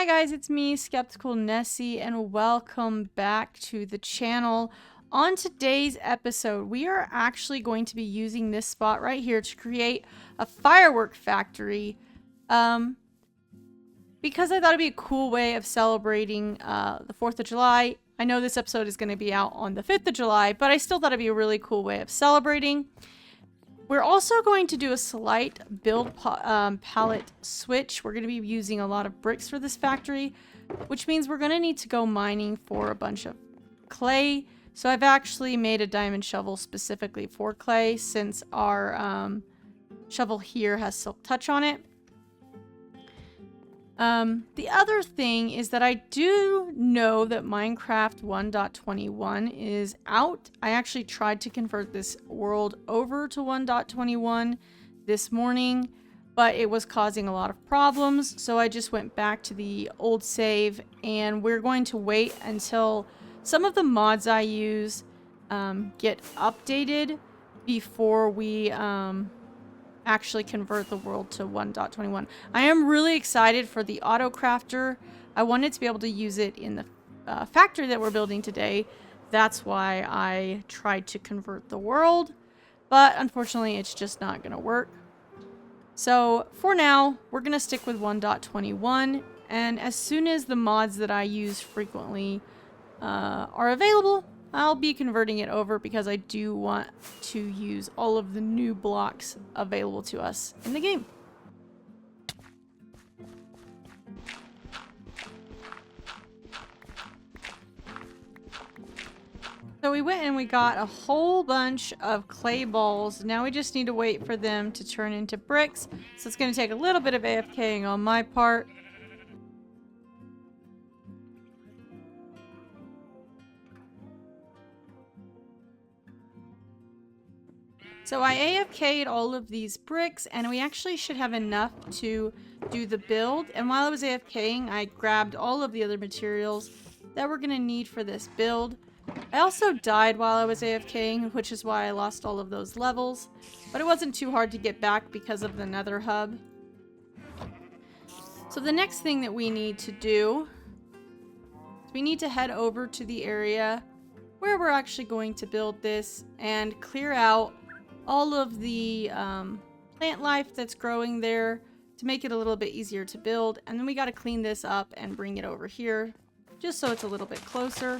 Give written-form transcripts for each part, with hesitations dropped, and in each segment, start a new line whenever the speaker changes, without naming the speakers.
Hi guys, it's me, Skeptical Nessie, and welcome back to the channel. On today's episode, we are actually going to be using this spot right here to create a firework factory. Because I thought it'd be a cool way of celebrating the 4th of July. I know this episode is going to be out on the 5th of July, but I still thought it'd be a really cool way of celebrating. We're also going to do a slight build palette switch. We're going to be using a lot of bricks for this factory, which means we're going to need to go mining for a bunch of clay. So I've actually made a diamond shovel specifically for clay since our shovel here has silk touch on it. The other thing is that I do know that Minecraft 1.21 is out. I actually tried to convert this world over to 1.21 this morning, but it was causing a lot of problems. So I just went back to the old save, and we're going to wait until some of the mods I use get updated before we actually convert the world to 1.21. I am really excited for the auto crafter. I wanted to be able to use it in the factory that we're building today. That's why I tried to convert the world, but unfortunately it's just not going to work. So for now, we're going to stick with 1.21, and as soon as the mods that I use frequently are available, I'll be converting it over because I do want to use all of the new blocks available to us in the game. So we went and we got a whole bunch of clay balls. Now we just need to wait for them to turn into bricks. So it's going to take a little bit of AFKing on my part. So I AFK'd all of these bricks, and we actually should have enough to do the build. And while I was AFKing, I grabbed all of the other materials that we're going to need for this build. I also died while I was AFKing, which is why I lost all of those levels. But it wasn't too hard to get back because of the nether hub. So the next thing that we need to do is we need to head over to the area where we're actually going to build this and clear out all of the plant life that's growing there to make it a little bit easier to build. And then we got to clean this up and bring it over here just so it's a little bit closer.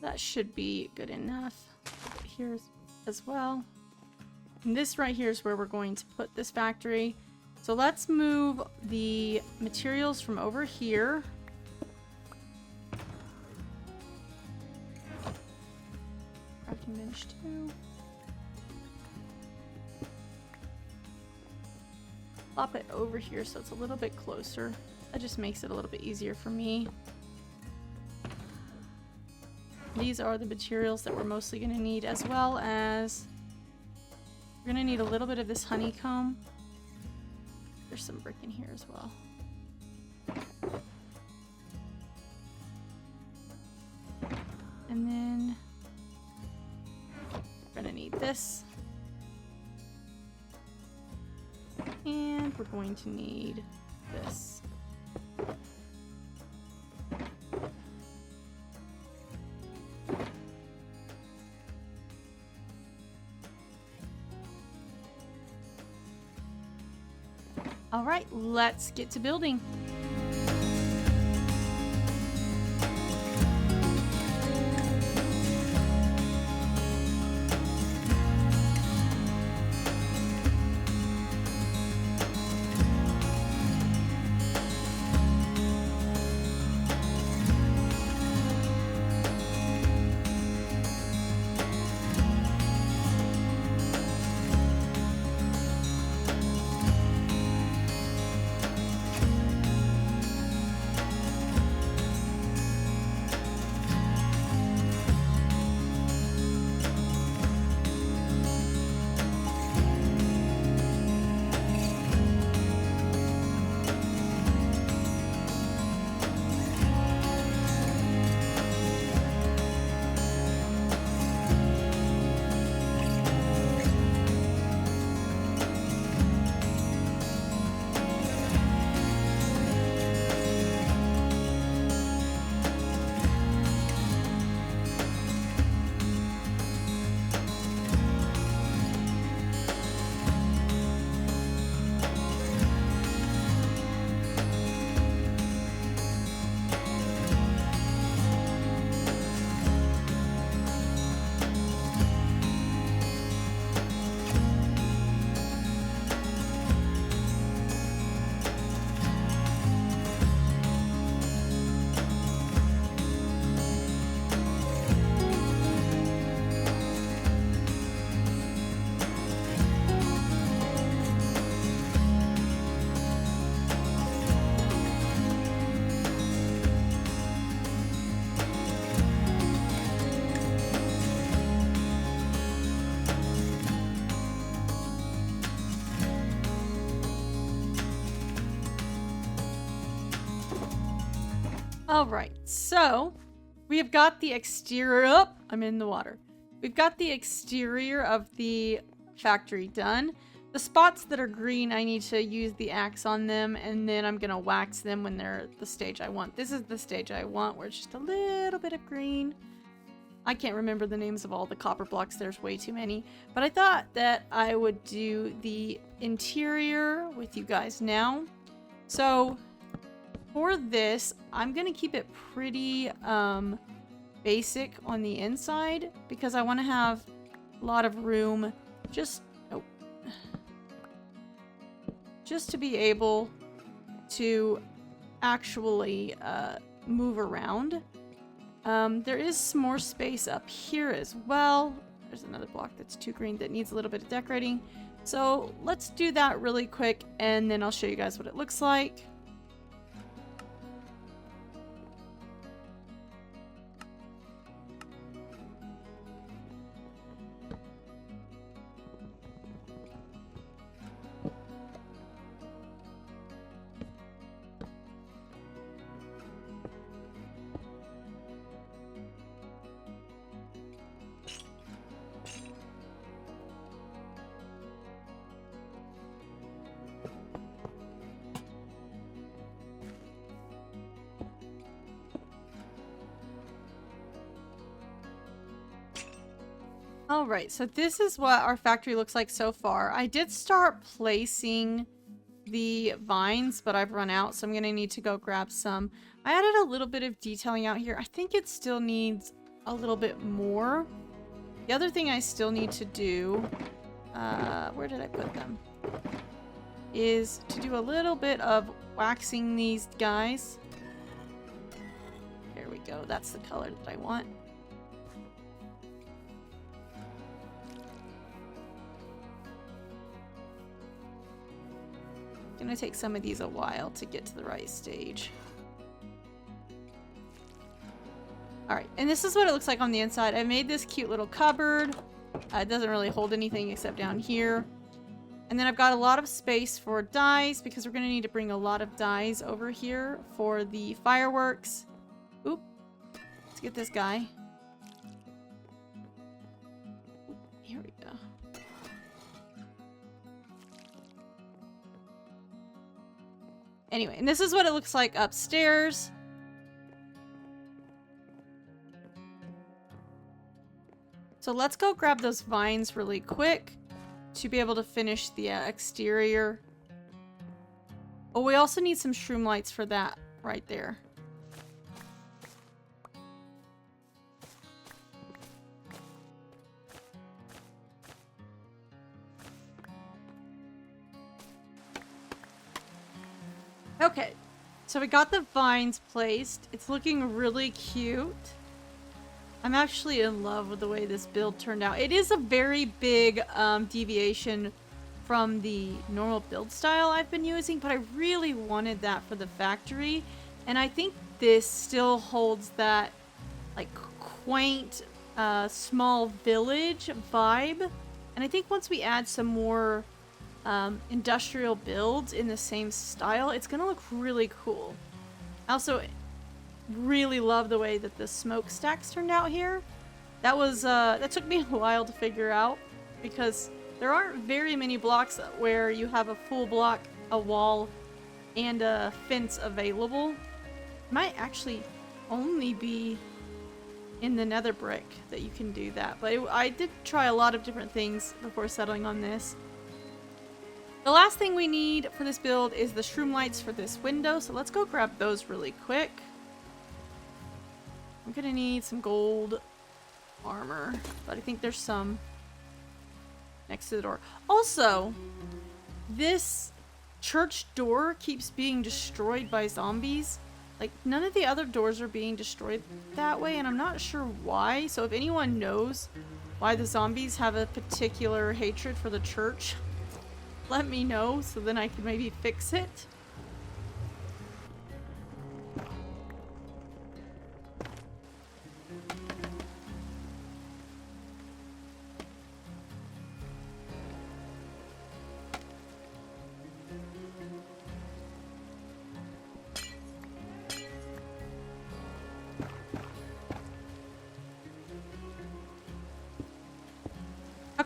That should be good enough. Put it here as well. And this right here is where we're going to put this factory. So let's move the materials from over here. Bench 2. Plop it over here so it's a little bit closer. That just makes it a little bit easier for me. These are the materials that we're mostly going to need, as well as we're going to need a little bit of this honeycomb. There's some brick in here as well. And then we're gonna need this, and we're going to need this. All right, let's get to building. All right, so we have got the exterior up. I'm in the water. We've got the exterior of the factory done. The spots that are green, I need to use the axe on them, and then I'm gonna wax them when they're the stage I want. This is the stage I want, where it's just a little bit of green. I can't remember the names of all the copper blocks. There's way too many. But I thought that I would do the interior with you guys now. So for this, I'm gonna keep it pretty basic on the inside because I want to have a lot of room just to be able to actually move around. There is some more space up here as well. There's another block that's too green that needs a little bit of decorating. So let's do that really quick and then I'll show you guys what it looks like. Alright, so this is what our factory looks like so far. I did start placing the vines, but I've run out, so I'm going to need to go grab some. I added a little bit of detailing out here. I think it still needs a little bit more. The other thing I still need to do, where did I put them? Is to do a little bit of waxing these guys. There we go. That's the color that I want. Gonna take some of these a while to get to the right stage. Alright, and this is what it looks like on the inside. I made this cute little cupboard. It doesn't really hold anything except down here. And then I've got a lot of space for dyes because we're gonna need to bring a lot of dyes over here for the fireworks. Oop. Let's get this guy. Here we go. Anyway, and this is what it looks like upstairs. So let's go grab those vines really quick to be able to finish the exterior. Oh, we also need some shroom lights for that right there. Okay, so we got the vines placed. It's looking really cute. I'm actually in love with the way this build turned out. It is a very big deviation from the normal build style I've been using, but I really wanted that for the factory. And I think this still holds that like quaint, small village vibe. And I think once we add some more industrial builds in the same style, it's gonna look really cool. I also really love the way that the smokestacks turned out here. That was that took me a while to figure out because there aren't very many blocks where you have a full block, a wall, and a fence available. It might actually only be in the nether brick that you can do that, but I did try a lot of different things before settling on this. The last thing we need for this build is the shroom lights for this window, so let's go grab those really quick. I'm gonna need some gold armor, but I think there's some next to the door. Also, this church door keeps being destroyed by zombies. Like, none of the other doors are being destroyed that way, and I'm not sure why. So if anyone knows why the zombies have a particular hatred for the church, let me know so then I can maybe fix it.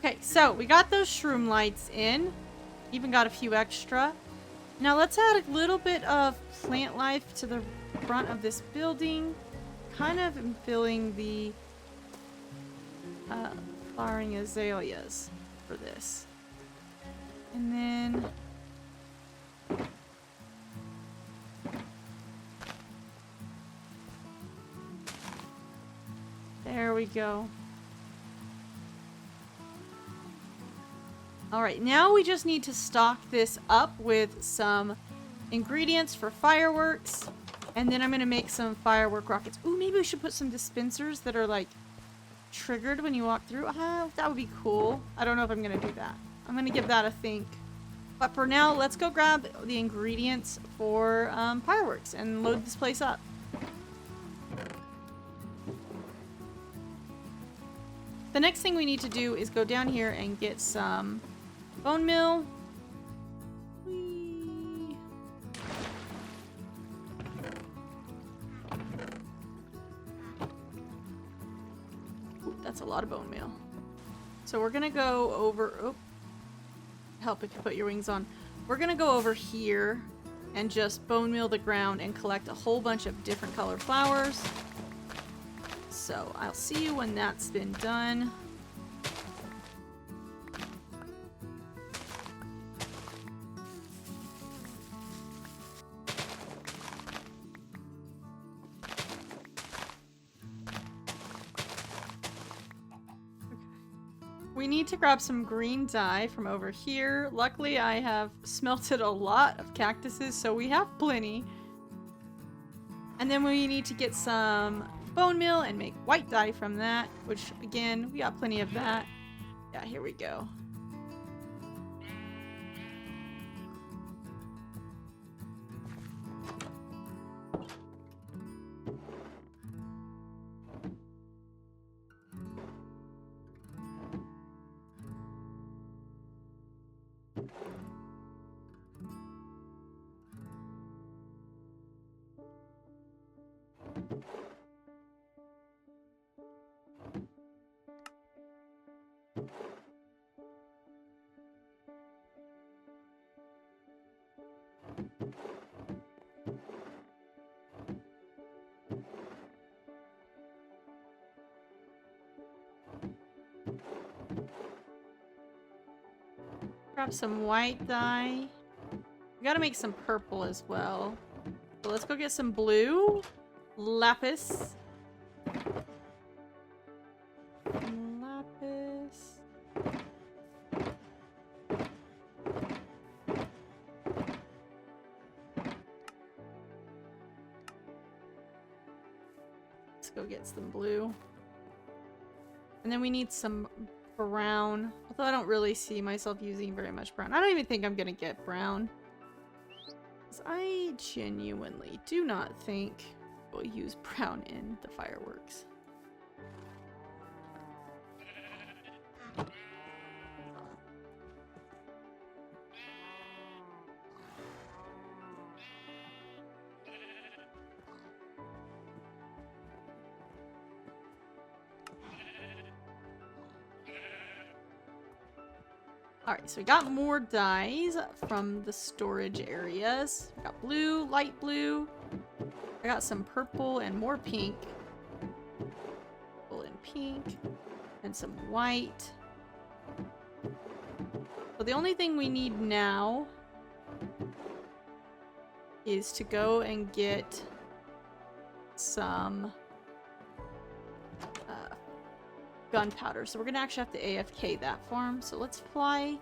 Okay, so we got those shroom lights in. Even got a few extra. Now let's add a little bit of plant life to the front of this building. Kind of am filling the flowering azaleas for this. And then there we go. Alright, now we just need to stock this up with some ingredients for fireworks. And then I'm going to make some firework rockets. Ooh, maybe we should put some dispensers that are like triggered when you walk through. That would be cool. I don't know if I'm going to do that. I'm going to give that a think. But for now, let's go grab the ingredients for fireworks and load this place up. The next thing we need to do is go down here and get some bone meal. Whee. Ooh, that's a lot of bone meal. So we're gonna go over. Oh, help if you put your wings on. We're gonna go over here and just bone meal the ground and collect a whole bunch of different colored flowers. So I'll see you when that's been done. We need to grab some green dye from over here. Luckily, I have smelted a lot of cactuses, so we have plenty. And then we need to get some bone meal and make white dye from that, which again, we got plenty of that. Yeah, here we go. Grab some white dye. We gotta make some purple as well. So let's go get some blue. Lapis. Lapis. Let's go get some blue. And then we need some brown. Although I don't really see myself using very much brown. I don't even think I'm gonna get brown. I genuinely do not think we'll use brown in the fireworks. Alright, so we got more dyes from the storage areas. We got blue, light blue. I got some purple and more pink. Purple and pink. And some white. So the only thing we need now is to go and get some gunpowder. So we're gonna actually have to AFK that farm. So let's fly.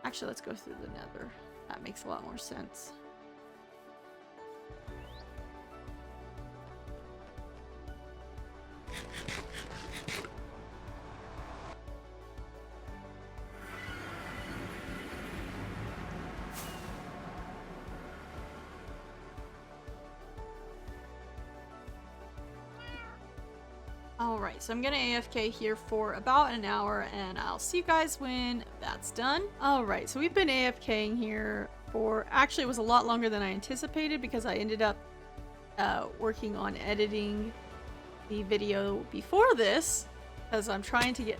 Actually, let's go through the nether. That makes a lot more sense. Alright, so I'm gonna AFK here for about an hour, and I'll see you guys when that's done. Alright, so we've been AFKing here for... Actually, it was a lot longer than I anticipated because I ended up working on editing the video before this because I'm trying to get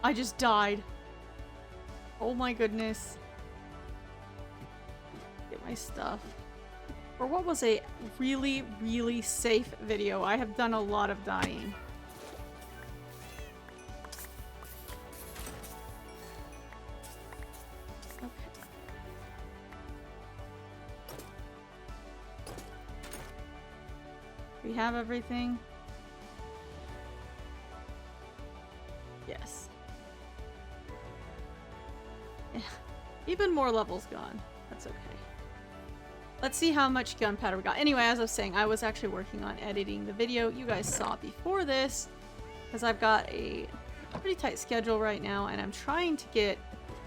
I just died. Oh my goodness. Get my stuff. For what was a really, really safe video, I have done a lot of dying. Okay. We have everything. Yes. Yeah. Even more levels gone. That's okay. Let's see how much gunpowder we got. Anyway, as I was saying, I was actually working on editing the video you guys saw before this, because I've got a pretty tight schedule right now, and I'm trying to get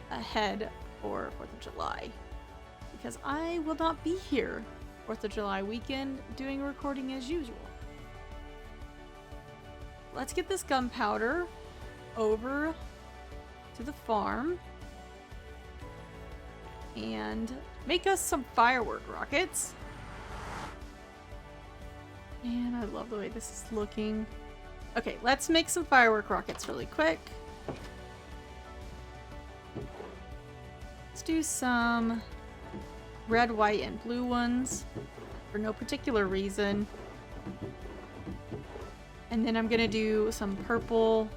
ahead for 4th of July, because I will not be here 4th of July weekend doing recording as usual. Let's get this gunpowder over to the farm and make us some firework rockets. And I love the way this is looking. Okay, let's make some firework rockets really quick. Let's do some red, white, and blue ones for no particular reason. And then I'm gonna do some purple,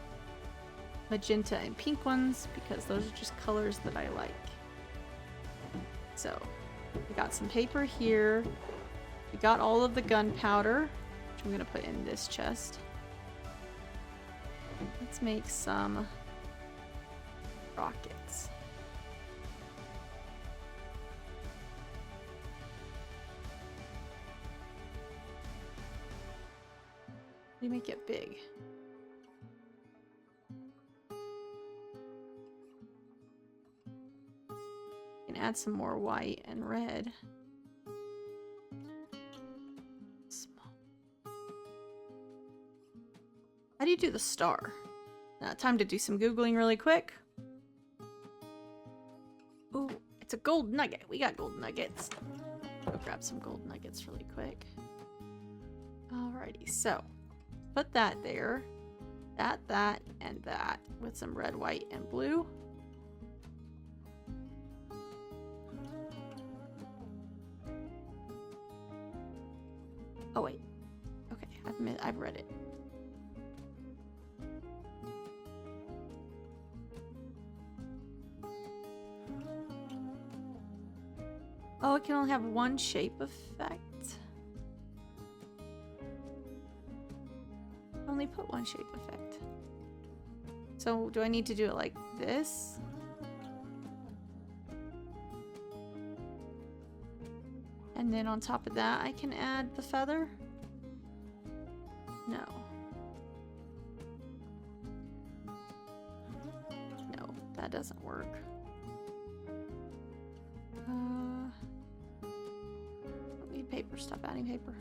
magenta, and pink ones because those are just colors that I like. So, we got some paper here. We got all of the gunpowder, which I'm gonna put in this chest. Let's make some rockets. How do you make it big? Add some more white and red. Small. How do you do the star? Time to do some Googling really quick. Ooh, it's a gold nugget. We got gold nuggets. Go grab some gold nuggets really quick. Alrighty, so put that there. That, and that with some red, white, and blue. Oh wait, okay, I've read it. Oh, it can only have one shape effect. Only put one shape effect. So do I need to do it like this? And then on top of that, I can add the feather? No. No, that doesn't work. Don't need paper. Stop adding paper.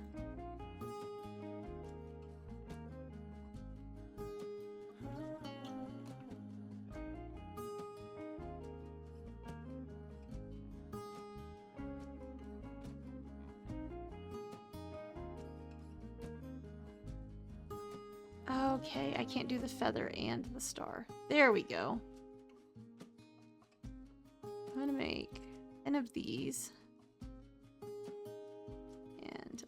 Okay, I can't do the feather and the star. There we go. I'm gonna make 10 of these. And,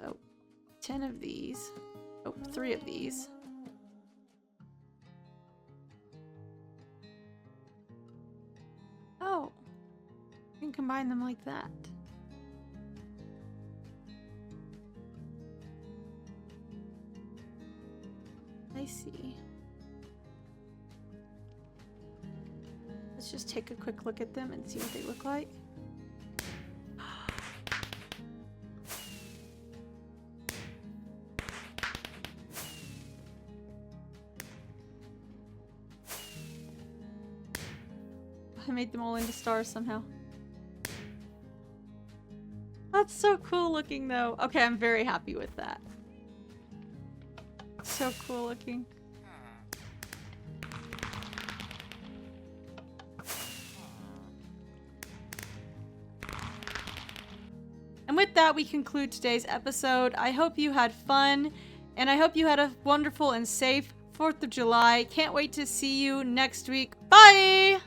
10 of these. 3 of these. Oh, you can combine them like that. I see. Let's just take a quick look at them and see what they look like. I made them all into stars somehow. That's so cool looking though. Okay, I'm very happy with that. So cool looking. And with that, we conclude today's episode. I hope you had fun, and I hope you had a wonderful and safe 4th of July. Can't wait to see you next week. Bye!